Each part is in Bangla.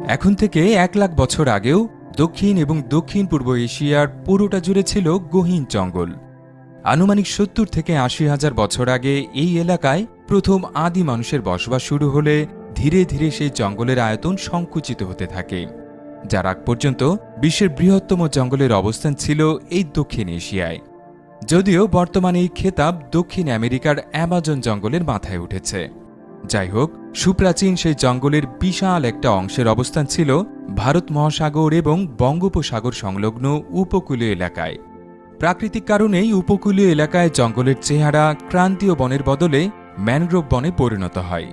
এখন থেকে 1,00,000 বছর আগেও দক্ষিণ এবং দক্ষিণ পূর্ব এশিয়ার পুরোটা জুড়ে ছিল গহীন জঙ্গল। আনুমানিক 70 থেকে 80,000 বছর আগে এই এলাকায় প্রথম আদি মানুষের বসবাস শুরু হলে ধীরে ধীরে সেই জঙ্গলের আয়তন সংকুচিত হতে থাকে, যার আগ পর্যন্ত বিশ্বের বৃহত্তম জঙ্গলের অবস্থান ছিল এই দক্ষিণ এশিয়ায়। যদিও বর্তমানে এই খেতাব দক্ষিণ আমেরিকার অ্যামাজন জঙ্গলের মাথায় উঠেছে। যাই হোক, সুপ্রাচীন সেই জঙ্গলের বিশাল একটা অংশের অবস্থান ছিল ভারত মহাসাগর এবং বঙ্গোপসাগর সংলগ্ন উপকূলীয় এলাকায়। প্রাকৃতিক কারণেই উপকূলীয় এলাকায় জঙ্গলের চেহারা ক্রান্তীয় বনের বদলে ম্যানগ্রোভ বনে পরিণত হয়।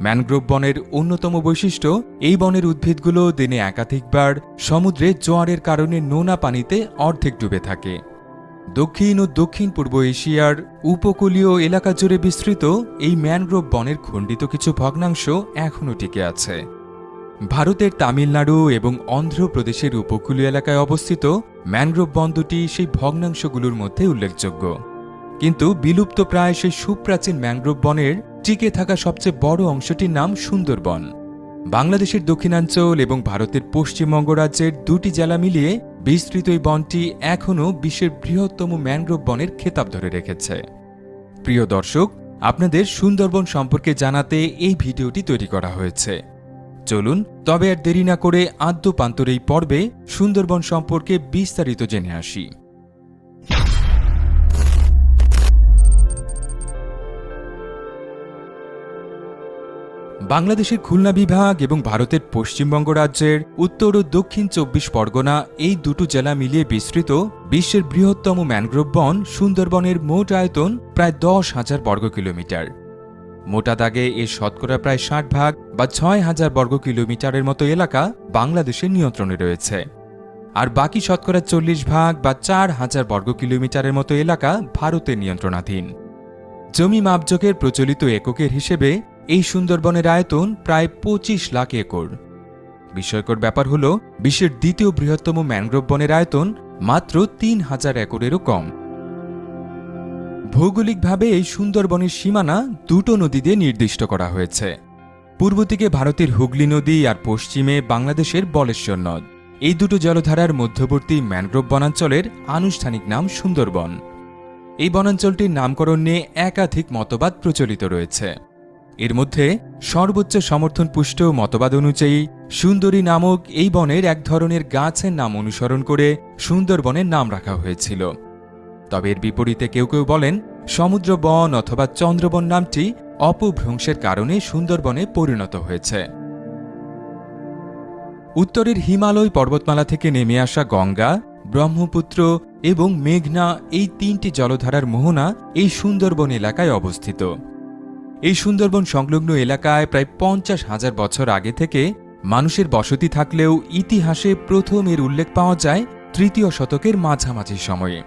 ম্যানগ্রোভ বনের অন্যতম বৈশিষ্ট্য, এই বনের উদ্ভিদগুলো দিনে একাধিকবার সমুদ্রে জোয়ারের কারণে নোনা পানিতে অর্ধেক ডুবে থাকে। দক্ষিণ ও দক্ষিণ পূর্ব এশিয়ার উপকূলীয় এলাকা জুড়ে বিস্তৃত এই ম্যানগ্রোভ বনের খণ্ডিত কিছু ভগ্নাংশ এখনও টিকে আছে। ভারতের তামিলনাড়ু এবং অন্ধ্রপ্রদেশের উপকূলীয় এলাকায় অবস্থিত ম্যানগ্রোভ বন দুটি সেই ভগ্নাংশগুলোর মধ্যে উল্লেখযোগ্য। কিন্তু বিলুপ্তপ্রায় সেই সুপ্রাচীন ম্যানগ্রোভ বনের টিকে থাকা সবচেয়ে বড় অংশটির নাম সুন্দরবন। বাংলাদেশের দক্ষিণাঞ্চল এবং ভারতের পশ্চিমবঙ্গ রাজ্যের দুটি জেলা মিলিয়ে বিস্তৃত এই বনটি এখনও বিশ্বের বৃহত্তম ম্যানগ্রোভ বনের খেতাব ধরে রেখেছে। প্রিয় দর্শক, আপনাদের সুন্দরবন সম্পর্কে জানাতে এই ভিডিওটি তৈরি করা হয়েছে। চলুন তবে আর দেরি না করে আদ্যপান্তর এই পর্বে সুন্দরবন সম্পর্কে বিস্তারিত জেনে আসি। বাংলাদেশের খুলনা বিভাগ এবং ভারতের পশ্চিমবঙ্গ রাজ্যের উত্তর ও দক্ষিণ 24 পরগনা এই দুটো জেলা মিলিয়ে বিস্তৃত বিশ্বের বৃহত্তম ম্যানগ্রোভ বন সুন্দরবনের মোট আয়তন প্রায় 10,000 বর্গ কিলোমিটার। মোটা দাগে এর শতকরা প্রায় 60% বা 6,000 বর্গ কিলোমিটারের মতো এলাকা বাংলাদেশের নিয়ন্ত্রণে রয়েছে, আর বাকি শতকরা 40% বা 4,000 বর্গ কিলোমিটারের মতো এলাকা ভারতের নিয়ন্ত্রণাধীন। জমি মাপজোকের প্রচলিত এককের হিসেবে এই সুন্দরবনের আয়তন প্রায় 25 লাখ একর। বিস্ময়কর ব্যাপার হল, বিশ্বের দ্বিতীয় বৃহত্তম ম্যানগ্রোভ বনের আয়তন মাত্র 3,000 একরেরও কম। ভৌগোলিকভাবে এই সুন্দরবনের সীমানা দুটো নদী দিয়ে নির্দিষ্ট করা হয়েছে। পূর্ব দিকে ভারতের হুগলি নদী আর পশ্চিমে বাংলাদেশের বলেশ্বর নদ। এই দুটো জলধারার মধ্যবর্তী ম্যানগ্রোভ বনাঞ্চলের আনুষ্ঠানিক নাম সুন্দরবন। এই বনাঞ্চলটির নামকরণ নিয়ে একাধিক মতবাদ প্রচলিত রয়েছে। এর মধ্যে সর্বোচ্চ সমর্থনপুষ্ট মতবাদ অনুযায়ী সুন্দরী নামক এই বনের এক ধরনের গাছের নাম অনুসরণ করে সুন্দরবনের নাম রাখা হয়েছিল। তবে এর বিপরীতে কেউ কেউ বলেন সমুদ্র বন অথবা চন্দ্রবন নামটি অপভ্রংশের কারণে সুন্দরবনে পরিণত হয়েছে। উত্তরের হিমালয় পর্বতমালা থেকে নেমে আসা গঙ্গা, ব্রহ্মপুত্র এবং মেঘনা এই তিনটি জলধারার মোহনা এই সুন্দরবন এলাকায় অবস্থিত। এই সুন্দরবন সংলগ্ন এলাকায় প্রায় 50,000 বছর আগে থেকে মানুষের বসতি থাকলেও ইতিহাসে প্রথম এর উল্লেখ পাওয়া যায় 3য় শতকের মাঝামাঝি সময়ে।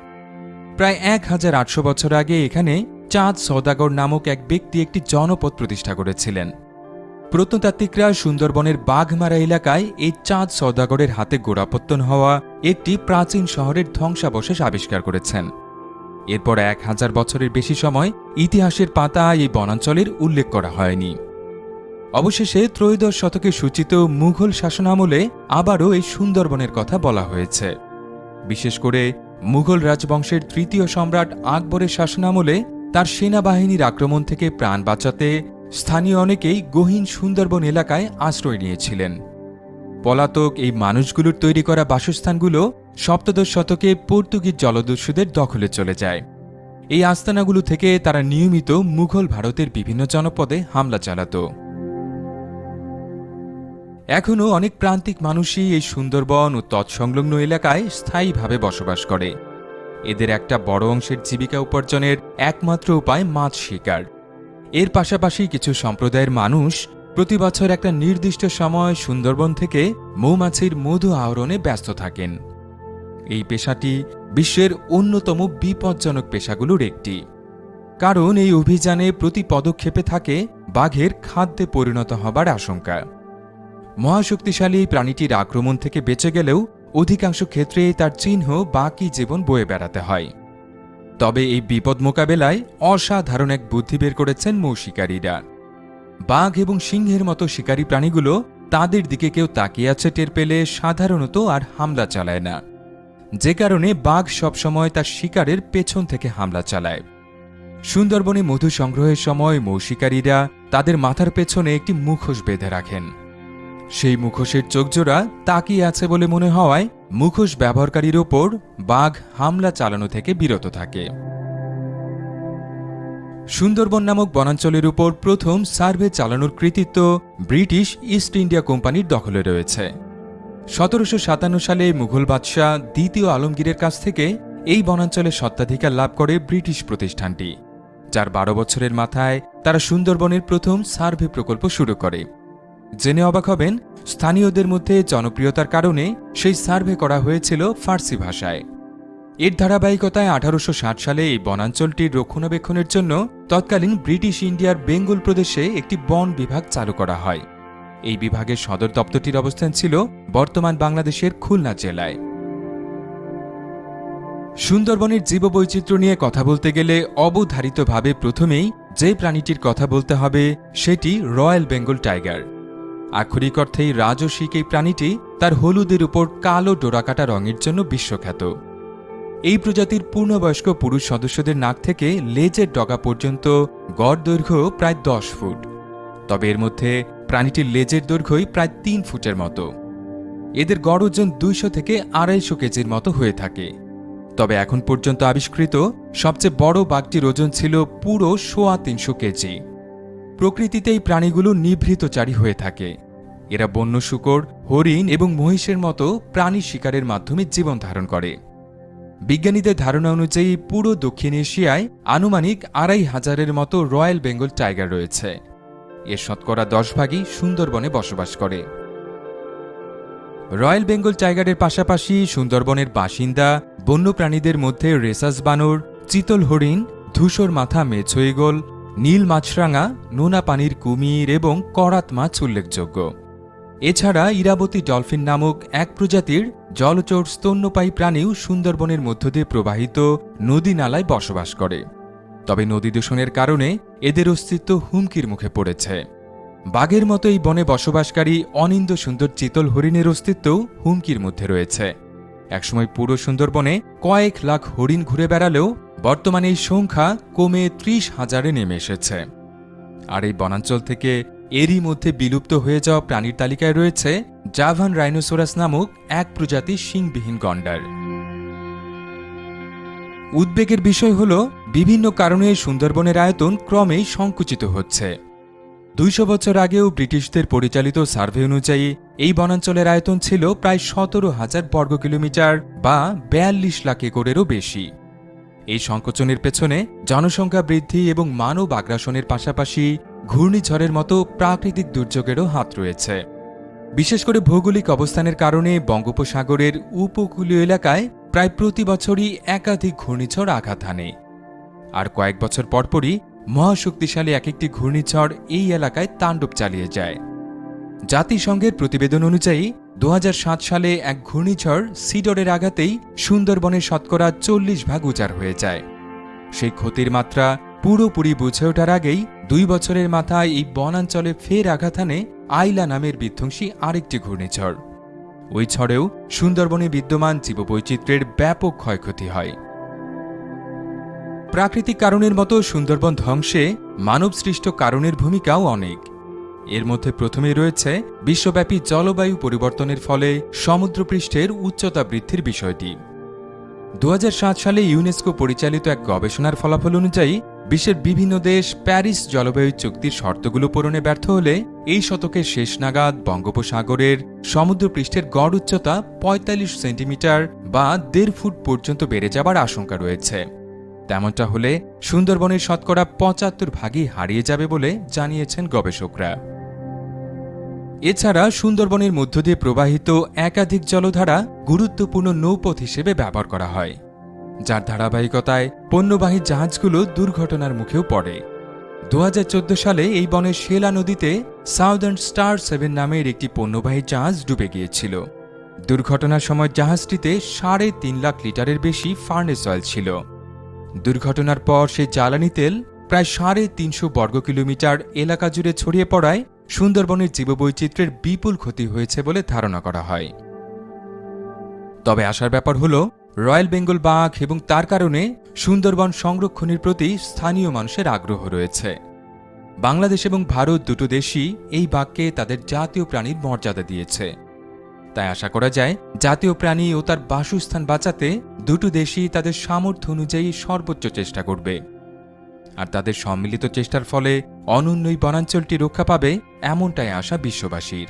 প্রায় 1,800 বছর আগে এখানে চাঁদ সওদাগর নামক এক ব্যক্তি একটি জনপদ প্রতিষ্ঠা করেছিলেন। প্রত্নতাত্ত্বিকরা সুন্দরবনের বাঘমারা এলাকায় এই চাঁদ সওদাগরের হাতে গোড়াপত্তন হওয়া একটি প্রাচীন শহরের ধ্বংসাবশেষ আবিষ্কার করেছেন। এরপর 1,000 বছরের বেশি সময় ইতিহাসের পাতায় এই বনাঞ্চলের উল্লেখ করা হয়নি। অবশেষে ত্রয়োদশ শতকে সূচিত মুঘল শাসনামলে আবারও এই সুন্দরবনের কথা বলা হয়েছে। বিশেষ করে মুঘল রাজবংশের 3য় সম্রাট আকবরের শাসনামলে তার সেনাবাহিনীর আক্রমণ থেকে প্রাণ বাঁচাতে স্থানীয় অনেকেই গহীন সুন্দরবন এলাকায় আশ্রয় নিয়েছিলেন। পলাতক এই মানুষগুলোর তৈরি করা বাসস্থানগুলো সপ্তদশ শতকে পর্তুগিজ জলদস্যুদের দখলে চলে যায়। এই আস্তানাগুলো থেকে তারা নিয়মিত মুঘল ভারতের বিভিন্ন জনপদে হামলা চালাত। এখনও অনেক প্রান্তিক মানুষই এই সুন্দরবন ও তৎসংলগ্ন এলাকায় স্থায়ীভাবে বসবাস করে। এদের একটা বড় অংশের জীবিকা উপার্জনের একমাত্র উপায় মাছ শিকার। এর পাশাপাশি কিছু সম্প্রদায়ের মানুষ প্রতি বছর একটা নির্দিষ্ট সময় সুন্দরবন থেকে মৌমাছির মধু আহরণে ব্যস্ত থাকেন। এই পেশাটি বিশ্বের অন্যতম বিপজ্জনক পেশাগুলোর একটি, কারণ এই অভিযানে প্রতি পদক্ষেপে থাকে বাঘের খাদ্যে পরিণত হবার আশঙ্কা। মহাশক্তিশালী প্রাণীটির আক্রমণ থেকে বেঁচে গেলেও অধিকাংশ ক্ষেত্রে তার চিহ্ন বাকি জীবন বয়ে বেড়াতে হয়। তবে এই বিপদ মোকাবেলায় অসাধারণ এক বুদ্ধি বের করেছেন মৌ শিকারীরা। বাঘ এবং সিংহের মতো শিকারী প্রাণীগুলো তাদের দিকে কেউ তাকিয়ে আছে টের পেলে সাধারণত আর হামলা চালায় না, যে কারণে বাঘ সবসময় তার শিকারের পেছন থেকে হামলা চালায়। সুন্দরবনে মধু সংগ্রহের সময় মৌশিকারীরা তাদের মাথার পেছনে একটি মুখোশ বেঁধে রাখেন। সেই মুখোশের চোখজোড়া তাকিয়ে আছে বলে মনে হওয়ায় মুখোশ ব্যবহারকারীর ওপর বাঘ হামলা চালানো থেকে বিরত থাকে। সুন্দরবন নামক বনাঞ্চলের উপর প্রথম সার্ভে চালানোর কৃতিত্ব ব্রিটিশ ইস্ট ইন্ডিয়া কোম্পানির দখলে রয়েছে। ১৭৫৭ সালে মুঘল বাদশাহ দ্বিতীয় আলমগীরের কাছ থেকে এই বনাঞ্চলের স্বত্বাধিকার লাভ করে ব্রিটিশ প্রতিষ্ঠানটি, যার ১২ বছরের মাথায় তারা সুন্দরবনের প্রথম সার্ভে প্রকল্প শুরু করে। জেনে অবাক হবেন, স্থানীয়দের মধ্যে জনপ্রিয়তার কারণে সেই সার্ভে করা হয়েছিল ফার্সি ভাষায়। এর ধারাবাহিকতায় ১৮৬০ সালে এই বনাঞ্চলটির রক্ষণাবেক্ষণের জন্য তৎকালীন ব্রিটিশ ইন্ডিয়ার বেঙ্গল প্রদেশে একটি বন বিভাগ চালু করা হয়। এই বিভাগের সদর দপ্তরটির অবস্থান ছিল বর্তমান বাংলাদেশের খুলনা জেলায়। সুন্দরবনের জীববৈচিত্র্য নিয়ে কথা বলতে গেলে অবধারিতভাবে প্রথমেই যে প্রাণীটির কথা বলতে হবে সেটি রয়্যাল বেঙ্গল টাইগার। আক্ষরিক অর্থেই রাজসিক এই প্রাণীটি তার হলুদের উপর কালো ডোরাকাটা রঙের জন্য বিশ্বখ্যাত। এই প্রজাতির পূর্ণবয়স্ক পুরুষ সদস্যদের নাক থেকে লেজের ডগা পর্যন্ত গড় দৈর্ঘ্য প্রায় ১০ ফুট, তবে এর মধ্যে প্রাণীটির লেজের দৈর্ঘ্যই প্রায় ৩ ফুটের মতো। এদের গড় ওজন ২০০ থেকে ২৫০ কেজির মতো হয়ে থাকে। তবে এখন পর্যন্ত আবিষ্কৃত সবচেয়ে বড় বাঘটির ওজন ছিল পুরো ৩৫০ কেজি। প্রকৃতিতে এই প্রাণীগুলো নিভৃতচারী হয়ে থাকে। এরা বন্য শূকর, হরিণ এবং মহিষের মতো প্রাণী শিকারের মাধ্যমে জীবন ধারণ করে। বিজ্ঞানীদের ধারণা অনুযায়ী পুরো দক্ষিণ এশিয়ায় আনুমানিক ২৫০০-এর মতো রয়্যাল বেঙ্গল টাইগার রয়েছে। এর শতকরা ১০ ভাগই সুন্দরবনে বসবাস করে। রয়্যাল বেঙ্গল টাইগারের পাশাপাশি সুন্দরবনের বাসিন্দা বন্যপ্রাণীদের মধ্যে রেসাস বানর, চিতল হরিণ, ধূসর মাথা মেছো ঈগল, নীল মাছরাঙা, নোনা পানির কুমির এবং করাত মাছ উল্লেখযোগ্য। এছাড়া ইরাবতী ডলফিন নামক এক প্রজাতির জলচর স্তন্যপায়ী প্রাণীও সুন্দরবনের মধ্য দিয়ে প্রবাহিত নদী নালায় বসবাস করে। তবে নদী দূষণের কারণে এদের অস্তিত্ব হুমকির মুখে পড়েছে। বাঘের মতো এই বনে বসবাসকারী অনিন্দ সুন্দর চিতল হরিণের অস্তিত্বও হুমকির মধ্যে রয়েছে। একসময় পুরো সুন্দরবনে কয়েক লাখ হরিণ ঘুরে বেড়ালেও বর্তমানে এই সংখ্যা কমে ৩০,০০০-এ নেমে এসেছে। আর এই বনাঞ্চল থেকে এরই মধ্যে বিলুপ্ত হয়ে যাওয়া প্রাণীর তালিকায় রয়েছে জাভান রাইনোসোরাস নামক এক প্রজাতির শিংবিহীন গন্ডার। উদ্বেগের বিষয় হল, বিভিন্ন কারণে সুন্দরবনের আয়তন ক্রমেই সংকুচিত হচ্ছে। ২০০ বছর আগেও ব্রিটিশদের পরিচালিত সার্ভে অনুযায়ী এই বনাঞ্চলের আয়তন ছিল প্রায় ১৭,০০০ বর্গ কিলোমিটার বা ৪২ লাখ একরেরও বেশি। এই সংকোচনের পেছনে জনসংখ্যা বৃদ্ধি এবং মানব আগ্রাসনের পাশাপাশি ঘূর্ণিঝড়ের মতো প্রাকৃতিক দুর্যোগেরও হাত রয়েছে। বিশেষ করে ভৌগোলিক অবস্থানের কারণে বঙ্গোপসাগরের উপকূলীয় এলাকায় প্রায় প্রতি বছরই একাধিক ঘূর্ণিঝড় আঘাত হানে। আর কয়েক বছর পরপরই মহাশক্তিশালী এক একটি ঘূর্ণিঝড় এই এলাকায় তাণ্ডব চালিয়ে যায়। জাতিসংঘের প্রতিবেদন অনুযায়ী ২০০৭ সালে এক ঘূর্ণিঝড় সিডরের আঘাতেই সুন্দরবনের শতকরা ৪০ ভাগ উজাড় হয়ে যায়। সেই ক্ষতির মাত্রা পুরোপুরি বুঝে ওঠার আগেই ২ বছরের মাথায় এই বনাঞ্চলে ফের আঘাত হানে আইলা নামের বিধ্বংসী আরেকটি ঘূর্ণিঝড়। ওই ঝড়েও সুন্দরবনে বিদ্যমান জীববৈচিত্র্যের ব্যাপক ক্ষয়ক্ষতি হয়। প্রাকৃতিক কারণের মতো সুন্দরবন ধ্বংসে মানবসৃষ্ট কারণের ভূমিকাও অনেক। এর মধ্যে প্রথমেই রয়েছে বিশ্বব্যাপী জলবায়ু পরিবর্তনের ফলে সমুদ্রপৃষ্ঠের উচ্চতা বৃদ্ধির বিষয়টি। ২০০৭ সালে ইউনেস্কো পরিচালিত এক গবেষণার ফলাফল অনুযায়ী বিশ্বের বিভিন্ন দেশ প্যারিস জলবায়ু চুক্তির শর্তগুলো পূরণে ব্যর্থ হলে এই শতকের শেষ নাগাদ বঙ্গোপসাগরের সমুদ্রপৃষ্ঠের গড় উচ্চতা ৪৫ সেন্টিমিটার বা ১.৫ ফুট পর্যন্ত বেড়ে যাবার আশঙ্কা রয়েছে। তেমনটা হলে সুন্দরবনের শতকরা ৭৫ ভাগই হারিয়ে যাবে বলে জানিয়েছেন গবেষকরা। এছাড়া সুন্দরবনের মধ্য দিয়ে প্রবাহিত একাধিক জলধারা গুরুত্বপূর্ণ নৌপথ হিসেবে ব্যবহার করা হয়, যার ধারাবাহিকতায় পণ্যবাহী জাহাজগুলো দুর্ঘটনার মুখেও পড়ে। ২০১৪ সালে এই বনের শেলা নদীতে সাউদার্ন স্টার ৭ নামের একটি পণ্যবাহী জাহাজ ডুবে গিয়েছিল। দুর্ঘটনার সময় জাহাজটিতে ৩.৫ লাখ লিটারের বেশি ফার্নেস অয়েল ছিল। দুর্ঘটনার পর সেই জ্বালানি তেল প্রায় ৩৫০ বর্গ কিলোমিটার এলাকা জুড়ে ছড়িয়ে পড়ায় সুন্দরবনের জীববৈচিত্র্যের বিপুল ক্ষতি হয়েছে বলে ধারণা করা হয়। তবে আশার ব্যাপার হল, রয়্যাল বেঙ্গল বাঘ এবং তার কারণে সুন্দরবন সংরক্ষণের প্রতি স্থানীয় মানুষের আগ্রহ রয়েছে। বাংলাদেশ এবং ভারত দুটো দেশই এই বাঘকে তাদের জাতীয় প্রাণীর মর্যাদা দিয়েছে। তাই আশা করা যায় জাতীয় প্রাণী ও তার বাসস্থান বাঁচাতে দুটো দেশই তাদের সামর্থ্য অনুযায়ী সর্বোচ্চ চেষ্টা করবে। আর তাদের সম্মিলিত চেষ্টার ফলে অনন্য এই বনাঞ্চলটি রক্ষা পাবে, এমনটাই আশা বিশ্ববাসীর।